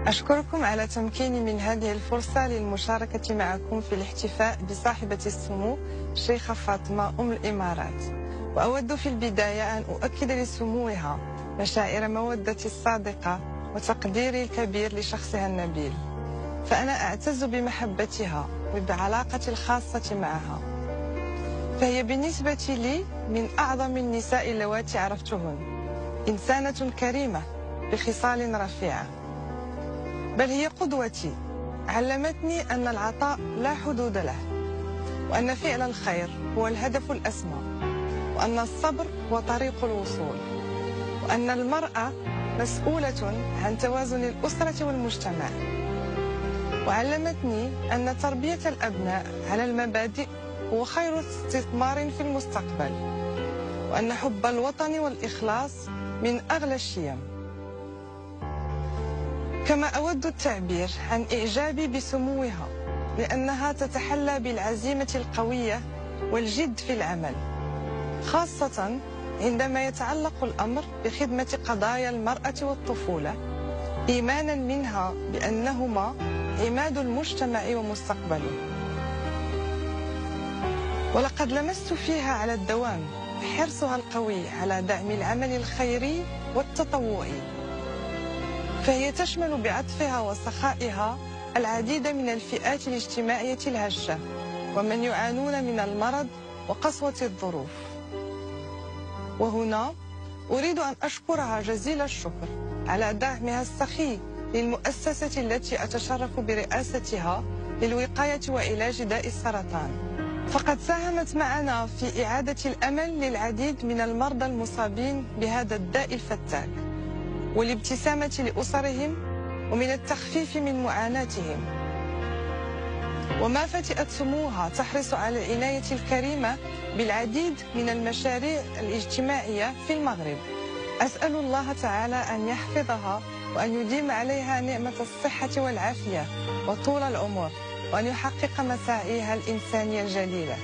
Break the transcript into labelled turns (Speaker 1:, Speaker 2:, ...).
Speaker 1: أشكركم على تمكيني من هذه الفرصة للمشاركة معكم في الاحتفاء بصاحبة السمو الشيخة فاطمة أم الإمارات. وأود في البداية أن أؤكد لسموها مشاعر مودتي الصادقة وتقديري الكبير لشخصها النبيل، فأنا أعتز بمحبتها وبعلاقتي الخاصة معها، فهي بالنسبة لي من أعظم النساء اللواتي عرفتهن، إنسانة كريمة بخصال رفيعة، بل هي قدوتي. علمتني أن العطاء لا حدود له، وأن فعل الخير هو الهدف الأسمى، وأن الصبر هو طريق الوصول، وأن المرأة مسؤولة عن توازن الأسرة والمجتمع. وعلمتني أن تربية الأبناء على المبادئ هو خير استثمار في المستقبل، وأن حب الوطن والإخلاص من أغلى الشيم. كما أود التعبير عن إعجابي بسموها لأنها تتحلى بالعزيمة القوية والجد في العمل، خاصة عندما يتعلق الأمر بخدمة قضايا المرأة والطفولة، إيمانا منها بأنهما عماد المجتمع ومستقبله. ولقد لمست فيها على الدوام حرصها القوي على دعم العمل الخيري والتطوعي، فهي تشمل بعطفها وسخائها العديد من الفئات الاجتماعية الهشة ومن يعانون من المرض وقسوة الظروف. وهنا أريد أن أشكرها جزيل الشكر على دعمها السخي للمؤسسة التي أتشرف برئاستها للوقاية وعلاج داء السرطان، فقد ساهمت معنا في إعادة الأمل للعديد من المرضى المصابين بهذا الداء الفتاك، والابتسامة لأسرهم، ومن التخفيف من معاناتهم. وما فتئت سموها تحرص على العناية الكريمة بالعديد من المشاريع الاجتماعية في المغرب. أسأل الله تعالى أن يحفظها وأن يديم عليها نعمة الصحة والعافية وطول العمر، وأن يحقق مساعيها الإنسانية الجليلة.